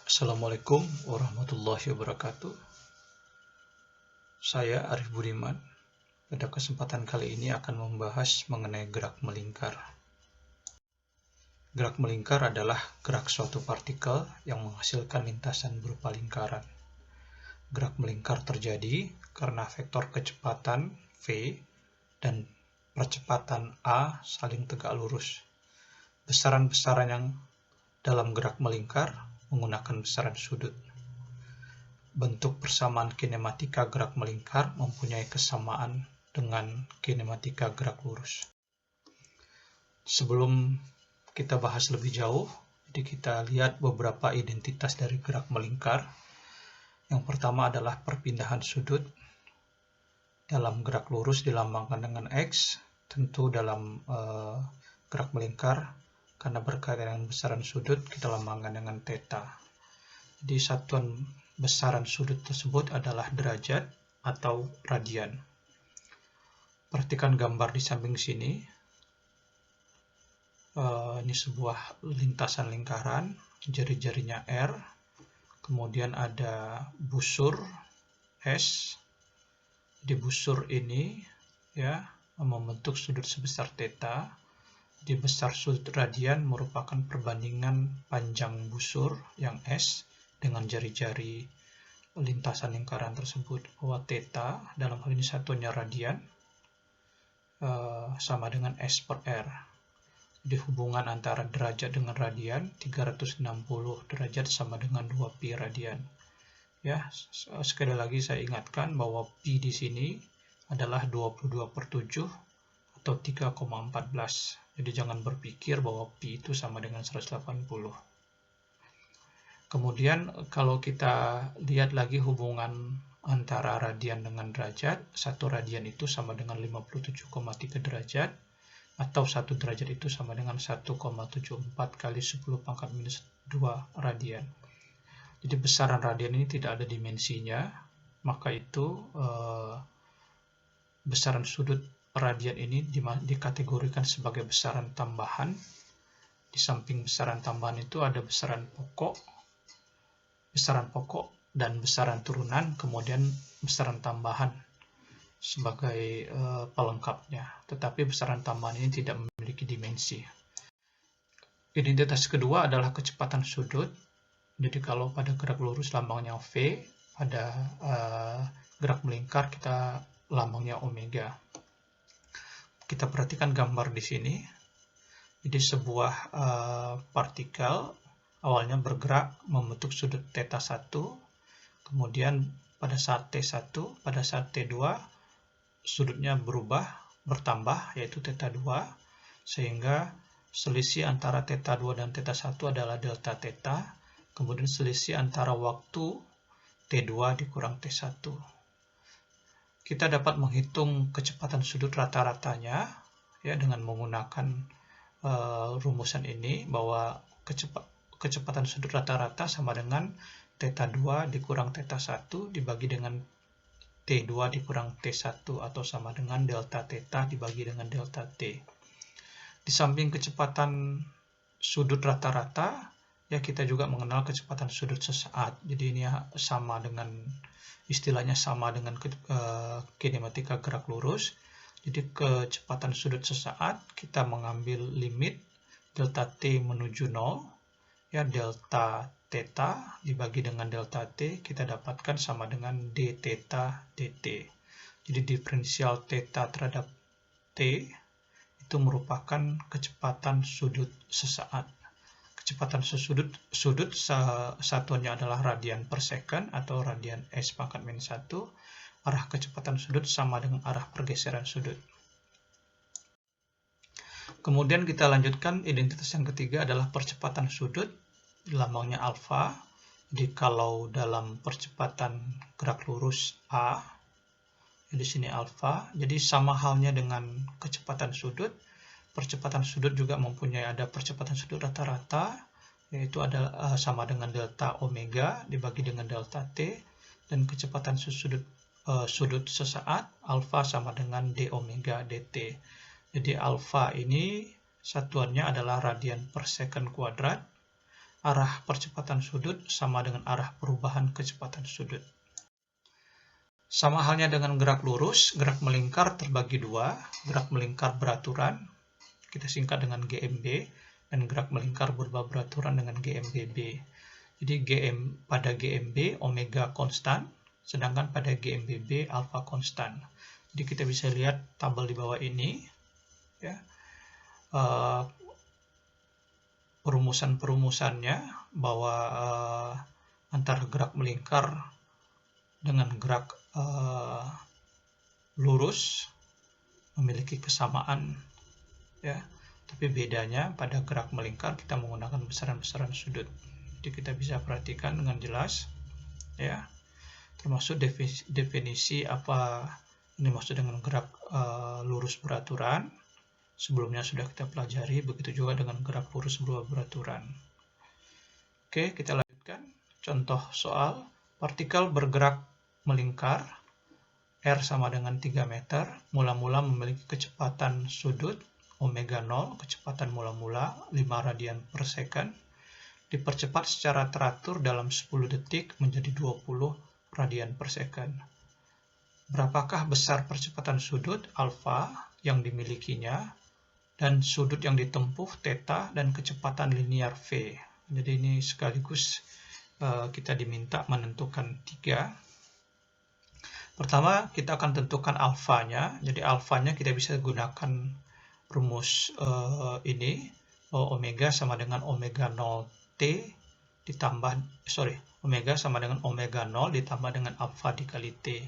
Assalamualaikum warahmatullahi wabarakatuh. Saya Arif Budiman. Pada kesempatan kali ini akan membahas mengenai gerak melingkar. Gerak melingkar adalah gerak suatu partikel yang menghasilkan lintasan berupa lingkaran. Gerak melingkar terjadi karena vektor kecepatan V dan percepatan A saling tegak lurus. Besaran-besaran yang dalam gerak melingkar menggunakan besaran sudut. Bentuk persamaan kinematika gerak melingkar mempunyai kesamaan dengan kinematika gerak lurus. Sebelum kita bahas lebih jauh, jadi kita lihat beberapa identitas dari gerak melingkar. Yang pertama adalah perpindahan sudut. Dalam gerak lurus dilambangkan dengan X, tentu dalam gerak melingkar karena berkaitan dengan besaran sudut kita lambangkan dengan theta. Jadi satuan besaran sudut tersebut adalah derajat atau radian. Perhatikan gambar di samping sini. Ini sebuah lintasan lingkaran, jari-jarinya R, kemudian ada busur S. Di busur ini ya membentuk sudut sebesar theta. Di besar sudut radian merupakan perbandingan panjang busur yang S dengan jari-jari lintasan lingkaran tersebut, bahwa theta dalam hal ini satuannya radian sama dengan S per R. Jadi hubungan antara derajat dengan radian 360 derajat sama dengan 2 pi radian. Ya, sekali lagi saya ingatkan bahwa pi di sini adalah 22/7 atau 3,14. Jadi jangan berpikir bahwa pi itu sama dengan 180. Kemudian kalau kita lihat lagi hubungan antara radian dengan derajat, 1 radian itu sama dengan 57,3 derajat, atau 1 derajat itu sama dengan 1,74 kali 10⁻⁻² radian. Jadi besaran radian ini tidak ada dimensinya, maka itu besaran sudut radian ini dikategorikan sebagai besaran tambahan. Di samping besaran tambahan itu ada besaran pokok dan besaran turunan, kemudian besaran tambahan sebagai pelengkapnya. Tetapi besaran tambahan ini tidak memiliki dimensi. Identitas kedua adalah kecepatan sudut. Jadi kalau pada gerak lurus lambangnya V, pada gerak melingkar kita lambangnya omega. Kita perhatikan gambar di sini. Jadi sebuah partikel awalnya bergerak membentuk sudut theta 1, kemudian pada saat T1, pada saat T2 sudutnya bertambah yaitu theta 2, sehingga selisih antara theta 2 dan theta 1 adalah delta theta, kemudian selisih antara waktu T2 dikurang T1. Kita dapat menghitung kecepatan sudut rata-ratanya ya dengan menggunakan rumusan ini, bahwa kecepatan sudut rata-rata sama dengan theta 2 dikurang theta 1 dibagi dengan T2 dikurang T1, atau sama dengan delta theta dibagi dengan delta T. Di samping kecepatan sudut rata-rata, ya kita juga mengenal kecepatan sudut sesaat. Jadi ini sama dengan, istilahnya sama dengan kinematika gerak lurus. Jadi kecepatan sudut sesaat kita mengambil limit delta T menuju 0, ya delta theta dibagi dengan delta T, kita dapatkan sama dengan d theta dt. Jadi diferensial theta terhadap T itu merupakan kecepatan sudut sesaat. Kecepatan sudut satuannya adalah radian per second atau radian S⁻⁻1. Arah kecepatan sudut sama dengan arah pergeseran sudut. Kemudian kita lanjutkan, identitas yang ketiga adalah percepatan sudut, lambangnya alfa. Jadi kalau dalam percepatan gerak lurus A, di sini alfa. Jadi sama halnya dengan kecepatan sudut. Percepatan sudut juga mempunyai ada percepatan sudut rata-rata, yaitu adalah sama dengan delta omega dibagi dengan delta T, dan kecepatan sudut sesaat alfa sama dengan d omega dt. Jadi alfa ini satuannya adalah radian per second kuadrat, arah percepatan sudut sama dengan arah perubahan kecepatan sudut. Sama halnya dengan gerak lurus, gerak melingkar terbagi dua, gerak melingkar beraturan, kita singkat dengan GMB, dan gerak melingkar berubah beraturan dengan GMBB. Jadi pada GMB omega konstan, sedangkan pada GMBB alfa konstan. Jadi kita bisa lihat tabel di bawah ini, ya, perumusan-perumusannya bahwa antara gerak melingkar dengan gerak lurus memiliki kesamaan, ya, tapi bedanya pada gerak melingkar kita menggunakan besaran-besaran sudut. Jadi kita bisa perhatikan dengan jelas, ya, termasuk definisi apa ini maksud dengan gerak lurus beraturan. Sebelumnya sudah kita pelajari, begitu juga dengan gerak lurus berubah beraturan. Oke, kita lanjutkan. Contoh soal, partikel bergerak melingkar, R sama dengan 3 meter, mula-mula memiliki kecepatan sudut, omega 0, kecepatan mula-mula 5 radian per second, dipercepat secara teratur dalam 10 detik menjadi 20 radian per second. Berapakah besar percepatan sudut, alfa, yang dimilikinya, dan sudut yang ditempuh, theta, dan kecepatan linear V. Jadi ini sekaligus kita diminta menentukan 3. Pertama, kita akan tentukan alfanya. Jadi alfanya kita bisa gunakan rumus ini, omega sama dengan omega 0 T ditambah, omega sama dengan omega 0 ditambah dengan alfa dikali T.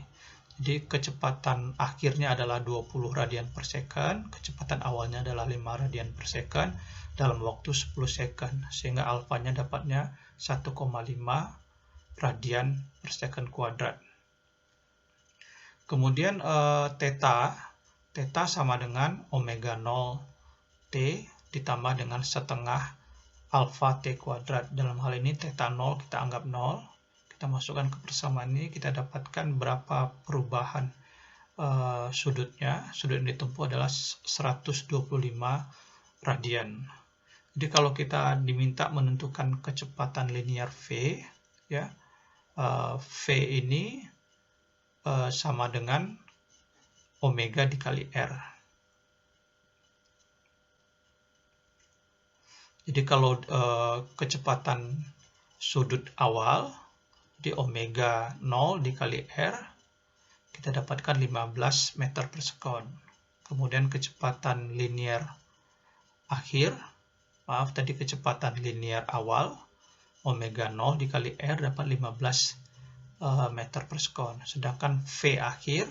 Jadi kecepatan akhirnya adalah 20 radian per second, kecepatan awalnya adalah 5 radian per second dalam waktu 10 second, sehingga alfanya dapatnya 1,5 radian per second kuadrat. Kemudian theta sama dengan omega 0 T ditambah dengan setengah alfa T kuadrat. Dalam hal ini theta 0 kita anggap 0. Kita masukkan ke persamaan ini, kita dapatkan berapa perubahan sudutnya. Sudut yang ditempuh adalah 125 radian. Jadi kalau kita diminta menentukan kecepatan linear V, ya, V ini sama dengan omega dikali R. Jadi kalau kecepatan sudut awal di omega 0 dikali R, kita dapatkan 15 meter per sekon. Kemudian kecepatan linear akhir, tadi kecepatan linear awal, omega 0 dikali R dapat 15 meter per sekon. Sedangkan V akhir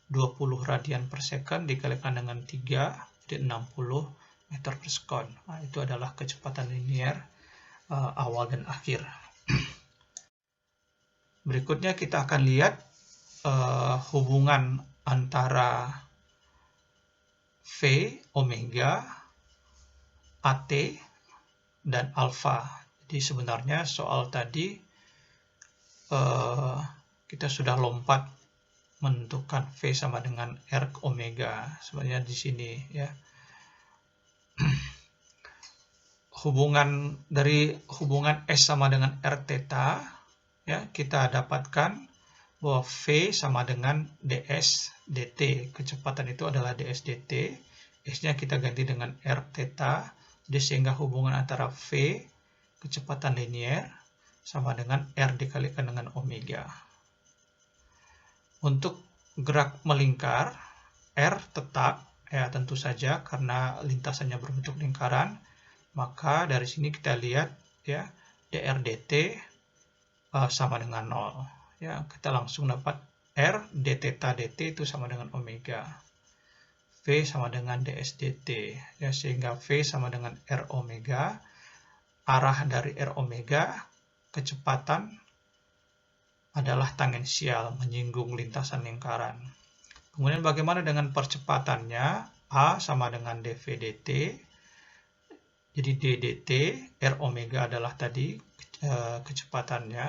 20 radian per second dikalikan dengan 3, jadi 60 meter per sekon. Nah, itu adalah kecepatan linear awal dan akhir. Berikutnya kita akan lihat hubungan antara V, omega, AT, dan alfa. Jadi sebenarnya soal tadi kita sudah lompat menentukan V sama dengan R omega. Sebenarnya di sini, ya. Hubungan S sama dengan R theta, ya, kita dapatkan bahwa V sama dengan ds dt. Kecepatan itu adalah ds dt. S-nya kita ganti dengan R theta. Jadi sehingga hubungan antara V, kecepatan linear, sama dengan R dikalikan dengan omega. Untuk gerak melingkar, R tetap, ya tentu saja karena lintasannya berbentuk lingkaran, maka dari sini kita lihat, ya, dr dt sama dengan 0. Ya, kita langsung dapat R d theta dt itu sama dengan omega. V sama dengan ds dt, ya, sehingga V sama dengan R omega. Arah dari R omega, kecepatan adalah tangensial, menyinggung lintasan lingkaran. Kemudian bagaimana dengan percepatannya? A sama dengan dv dt. Jadi d dt, R omega adalah tadi kecepatannya,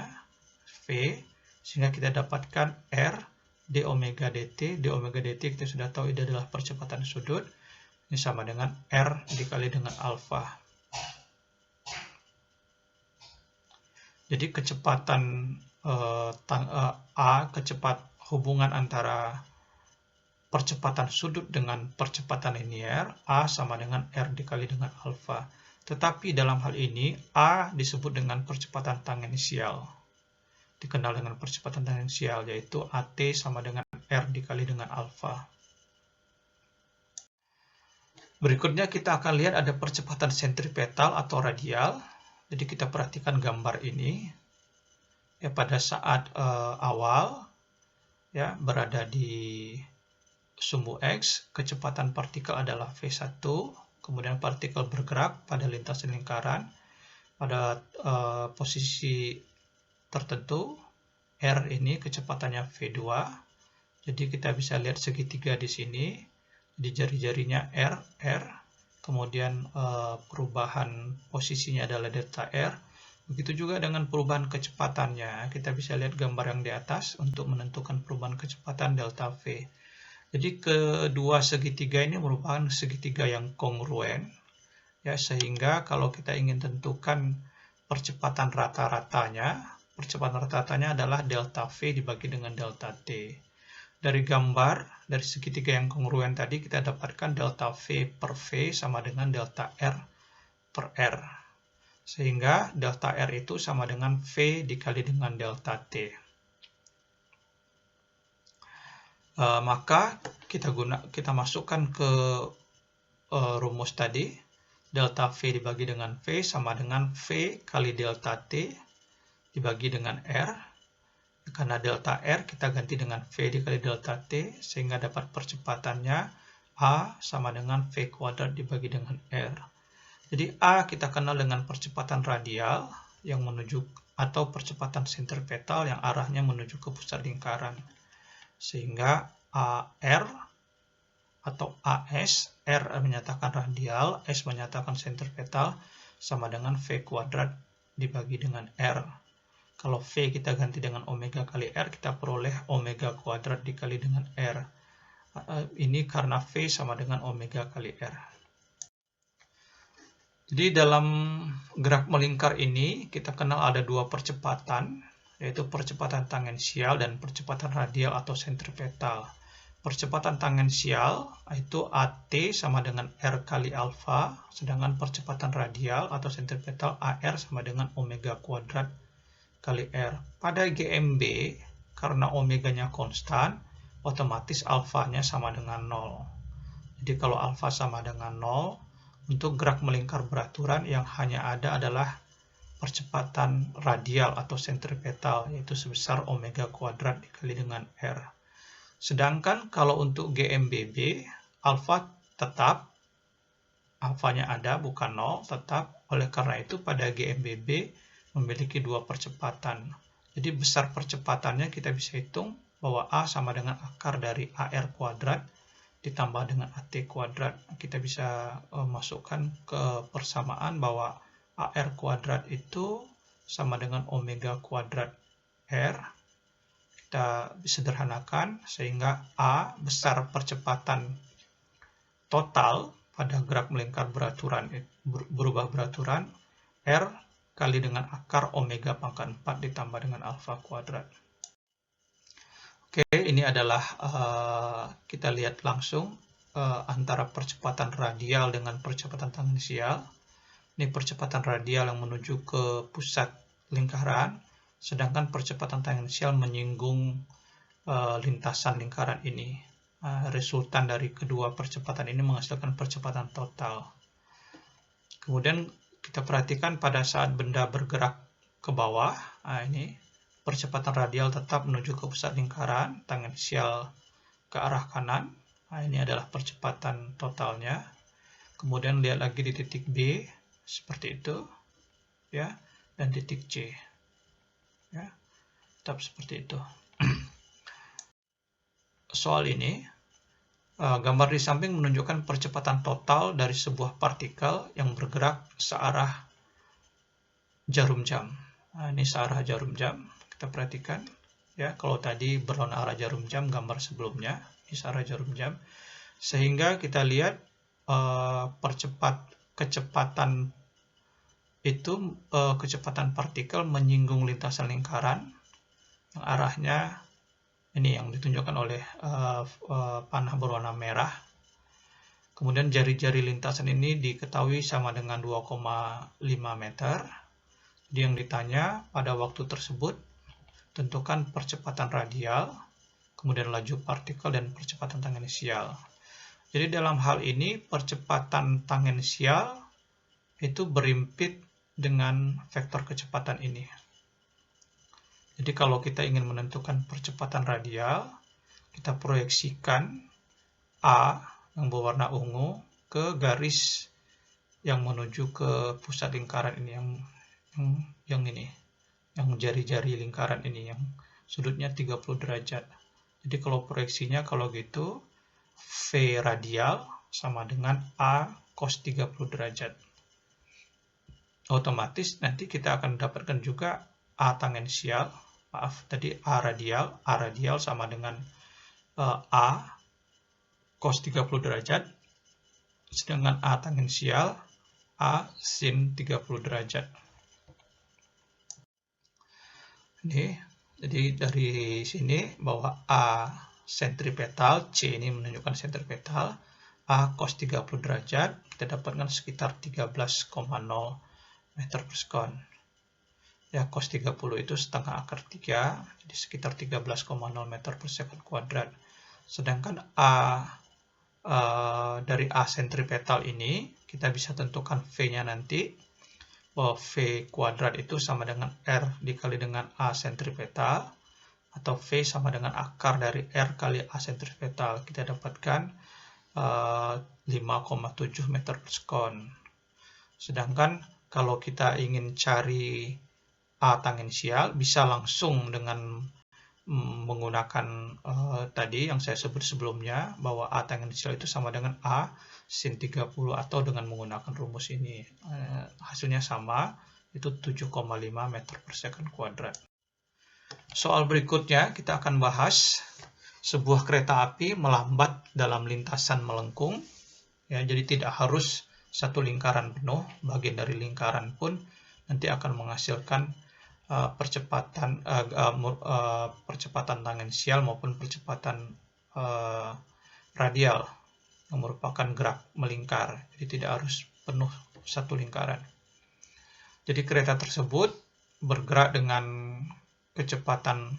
V, sehingga kita dapatkan R d omega dt. D omega dt kita sudah tahu ini adalah percepatan sudut. Ini sama dengan R dikali dengan alfa. Jadi kecepatan hubungan antara percepatan sudut dengan percepatan linier, A sama dengan R dikali dengan alfa. Tetapi dalam hal ini, A disebut dengan percepatan tangensial. Dikenal dengan percepatan tangensial, yaitu AT sama dengan R dikali dengan alfa. Berikutnya kita akan lihat ada percepatan sentripetal atau radial. Jadi kita perhatikan gambar ini. Ya, pada saat awal ya berada di sumbu X, kecepatan partikel adalah V1, kemudian partikel bergerak pada lintasan lingkaran pada posisi tertentu, R ini kecepatannya V2. Jadi kita bisa lihat segitiga di sini, di jari-jarinya R, kemudian perubahan posisinya adalah delta R. Begitu juga dengan perubahan kecepatannya. Kita bisa lihat gambar yang di atas untuk menentukan perubahan kecepatan delta V. Jadi kedua segitiga ini merupakan segitiga yang kongruen, ya, sehingga kalau kita ingin tentukan percepatan rata-ratanya adalah delta V dibagi dengan delta T. Dari gambar, dari segitiga yang kongruen tadi kita dapatkan delta V per V sama dengan delta R per R. Sehingga delta R itu sama dengan V dikali dengan delta T. Maka kita masukkan ke rumus tadi, delta V dibagi dengan V sama dengan V kali delta T dibagi dengan R. Karena delta R kita ganti dengan V dikali delta T, sehingga dapat percepatannya A sama dengan V kuadrat dibagi dengan R. Jadi A kita kenal dengan percepatan radial yang menuju, atau percepatan sentripetal yang arahnya menuju ke pusat lingkaran. Sehingga AR atau AS, R menyatakan radial, S menyatakan sentripetal, sama dengan V kuadrat dibagi dengan R. Kalau V kita ganti dengan omega kali R, kita peroleh omega kuadrat dikali dengan R. Ini karena V sama dengan omega kali R. Jadi dalam gerak melingkar ini, kita kenal ada dua percepatan, yaitu percepatan tangensial dan percepatan radial atau sentripetal. Percepatan tangensial itu AT sama dengan R kali alfa, sedangkan percepatan radial atau sentripetal AR sama dengan omega kuadrat kali R. Pada GMB, karena omeganya konstan, otomatis alfanya sama dengan 0. Jadi kalau alfa sama dengan 0, untuk gerak melingkar beraturan yang hanya ada adalah percepatan radial atau sentripetal, yaitu sebesar omega kuadrat dikali dengan R. Sedangkan kalau untuk GMBB, alfa tetap, alfanya ada bukan 0, tetap. Oleh karena itu pada GMBB memiliki dua percepatan. Jadi besar percepatannya kita bisa hitung bahwa A sama dengan akar dari AR kuadrat ditambah dengan AT kuadrat. Kita bisa masukkan ke persamaan bahwa AR kuadrat itu sama dengan omega kuadrat R. Kita sederhanakan sehingga A besar percepatan total pada gerak melingkar berubah beraturan, R kali dengan akar omega pangkat 4 ditambah dengan alfa kuadrat. Oke, ini adalah kita lihat langsung antara percepatan radial dengan percepatan tangensial. Ini percepatan radial yang menuju ke pusat lingkaran, sedangkan percepatan tangensial menyinggung lintasan lingkaran ini. Resultan dari kedua percepatan ini menghasilkan percepatan total. Kemudian kita perhatikan pada saat benda bergerak ke bawah, ini percepatan radial tetap menuju ke pusat lingkaran, tangensial ke arah kanan. Ini adalah percepatan totalnya. Kemudian lihat lagi di titik B, seperti itu, ya, dan titik C, ya, tetap seperti itu. Soal ini, gambar di samping menunjukkan percepatan total dari sebuah partikel yang bergerak searah jarum jam. Ini searah jarum jam. Kita perhatikan, ya, kalau tadi berlawanan arah jarum jam, gambar sebelumnya, ini searah jarum jam. Sehingga kita lihat kecepatan itu kecepatan partikel menyinggung lintasan lingkaran yang arahnya ini yang ditunjukkan oleh panah berwarna merah. Kemudian jari-jari lintasan ini diketahui sama dengan 2,5 meter. Jadi yang ditanya pada waktu tersebut, tentukan percepatan radial, kemudian laju partikel dan percepatan tangensial. Jadi dalam hal ini percepatan tangensial itu berimpit dengan vektor kecepatan ini. Jadi kalau kita ingin menentukan percepatan radial, kita proyeksikan A yang berwarna ungu ke garis yang menuju ke pusat lingkaran ini, yang ini, yang jari-jari lingkaran ini, yang sudutnya 30 derajat. Jadi kalau proyeksinya kalau gitu, V radial sama dengan A cos 30 derajat. Otomatis nanti kita akan dapatkan juga A tangensial, tadi A radial sama dengan A cos 30 derajat, sedangkan A tangensial A sin 30 derajat. Ini, jadi dari sini bahwa A sentripetal, C ini menunjukkan sentripetal, A cos 30 derajat, kita dapatkan sekitar 13,0 meter per sekon. Ya, cos 30 itu setengah akar 3, jadi sekitar 13,0 meter per sekon kuadrat. Sedangkan dari A sentripetal ini, kita bisa tentukan V-nya nanti, bahwa V kuadrat itu sama dengan R dikali dengan A sentripetal, atau V sama dengan akar dari R kali A sentripetal. Kita dapatkan 5,7 meter per sekon. Sedangkan kalau kita ingin cari A tangensial, bisa langsung dengan menggunakan tadi yang saya sebut sebelumnya, bahwa A tangensial itu sama dengan A sin 30, atau dengan menggunakan rumus ini. Hasilnya sama, itu 7,5 meter per sekon kuadrat. Soal berikutnya kita akan bahas sebuah kereta api melambat dalam lintasan melengkung. Ya, jadi tidak harus satu lingkaran penuh, bagian dari lingkaran pun nanti akan menghasilkan percepatan tangensial maupun percepatan radial yang merupakan gerak melingkar. Jadi tidak harus penuh satu lingkaran. Jadi kereta tersebut bergerak dengan kecepatan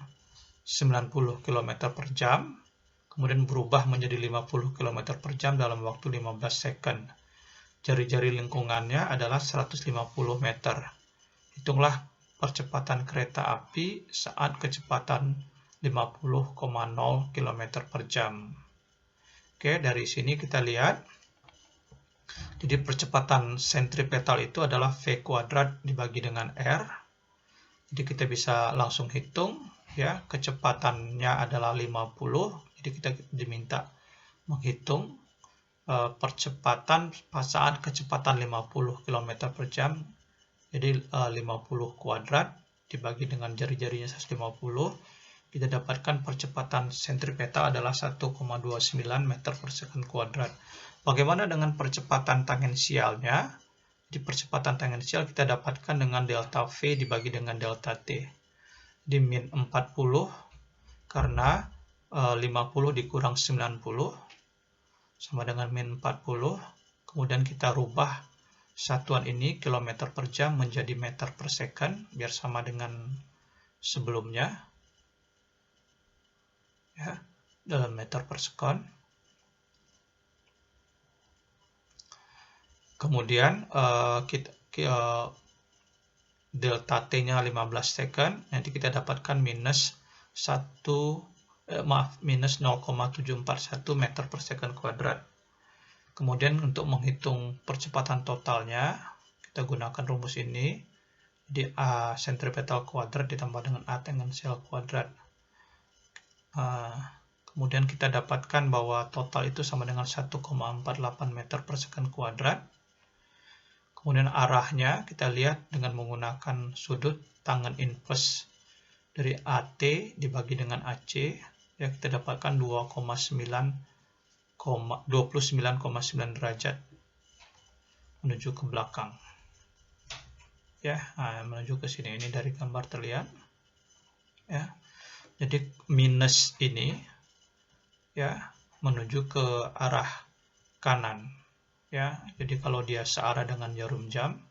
90 km per jam, kemudian berubah menjadi 50 km per jam dalam waktu 15 second. Jari-jari lingkungannya adalah 150 meter. Hitunglah percepatan kereta api saat kecepatan 50,0 km per jam. Oke, dari sini kita lihat. Jadi percepatan sentripetal itu adalah V kuadrat dibagi dengan R. Jadi kita bisa langsung hitung, ya, kecepatannya adalah 50. Jadi kita diminta menghitung percepatan saat kecepatan 50 km per jam. Jadi 50 kuadrat dibagi dengan jari-jarinya 150, kita dapatkan percepatan sentripetal adalah 1,29 meter per sekon kuadrat. Bagaimana dengan percepatan tangensialnya? Di percepatan tangensial kita dapatkan dengan delta V dibagi dengan delta T. Di min 40 karena 50 dikurang 90 sama dengan min 40. Kemudian kita rubah satuan ini kilometer per jam menjadi meter per second biar sama dengan sebelumnya, ya, dalam meter per sekon. Kemudian delta T-nya 15 second, nanti kita dapatkan minus 0,741 meter per second kuadrat. Kemudian untuk menghitung percepatan totalnya, kita gunakan rumus ini. Jadi A sentripetal kuadrat ditambah dengan A tangensial kuadrat. Kemudian kita dapatkan bahwa total itu sama dengan 1,48 meter per sekon kuadrat. Kemudian arahnya kita lihat dengan menggunakan sudut tangen inverse dari AT dibagi dengan AC. Ya, kita dapatkan 29,9 derajat menuju ke belakang. ya. Nah, menuju ke sini. Ini dari gambar terlihat, ya. Jadi minus ini, ya, menuju ke arah kanan, ya. Jadi kalau dia searah dengan jarum jam,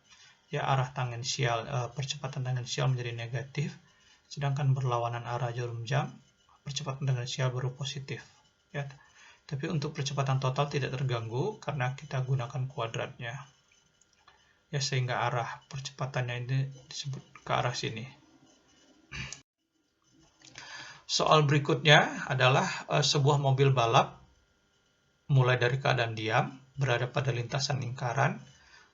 ya arah tangensial, percepatan tangensial menjadi negatif, sedangkan berlawanan arah jarum jam, percepatan tangensial baru positif, ya. Tapi untuk percepatan total tidak terganggu karena kita gunakan kuadratnya, ya, sehingga arah percepatannya ini disebut ke arah sini. Soal berikutnya adalah sebuah mobil balap mulai dari keadaan diam, berada pada lintasan lingkaran,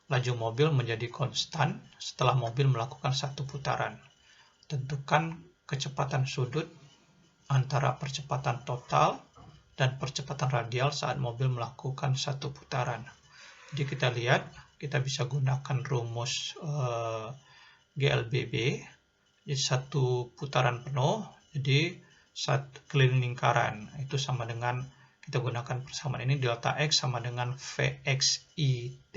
laju mobil menjadi konstan setelah mobil melakukan satu putaran. Tentukan kecepatan sudut antara percepatan total dan percepatan radial saat mobil melakukan satu putaran. Jadi kita lihat, kita bisa gunakan rumus GLBB. Jadi satu putaran penuh, jadi satu keliling lingkaran, itu sama dengan, kita gunakan persamaan ini, delta X sama dengan VXIT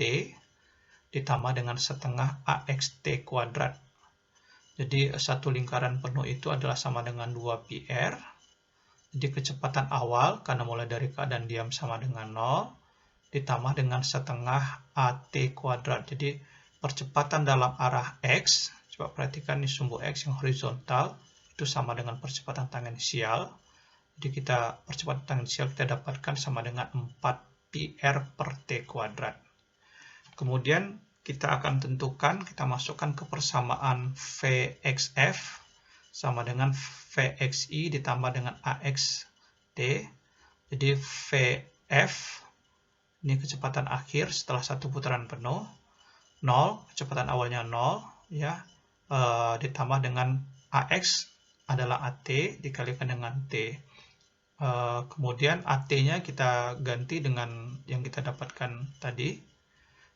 ditambah dengan setengah AXT kuadrat. Jadi satu lingkaran penuh itu adalah sama dengan 2πr. Jadi kecepatan awal, karena mulai dari keadaan diam sama dengan 0, ditambah dengan setengah AT kuadrat. Jadi percepatan dalam arah X, coba perhatikan ini sumbu X yang horizontal, itu sama dengan percepatan tangensial. Jadi kita percepatan tangensial kita dapatkan sama dengan 4πr per T kuadrat. Kemudian kita akan tentukan, kita masukkan ke persamaan VXF sama dengan VXI ditambah dengan AXT. Jadi VF, ini kecepatan akhir setelah satu putaran penuh, 0, kecepatan awalnya 0, ya, ditambah dengan AX adalah AT dikalikan dengan T. Kemudian AT-nya kita ganti dengan yang kita dapatkan tadi,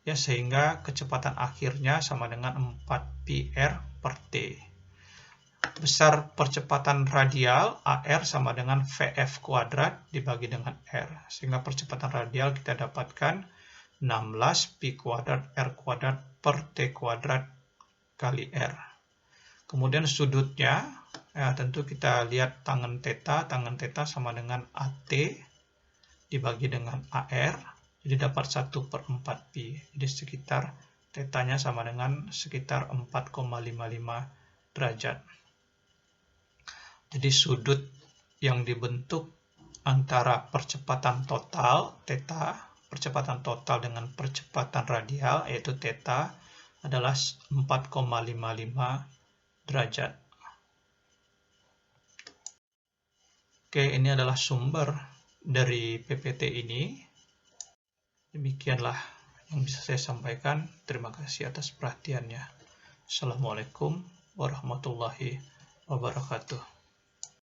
ya, sehingga kecepatan akhirnya sama dengan 4πr per T. Besar percepatan radial AR sama dengan VF kuadrat dibagi dengan R, sehingga percepatan radial kita dapatkan 16π kuadrat R kuadrat per T kuadrat kali R. Kemudian sudutnya, ya, tentu kita lihat tangen theta sama dengan AT dibagi dengan AR, jadi dapat 1/4π, jadi sekitar tetanya sama dengan sekitar 4,55 derajat. Jadi sudut yang dibentuk antara percepatan total, theta, percepatan total dengan percepatan radial, yaitu theta, adalah 4,55 derajat. Oke, ini adalah sumber dari PPT ini. Demikianlah yang bisa saya sampaikan. Terima kasih atas perhatiannya. Assalamualaikum warahmatullahi wabarakatuh.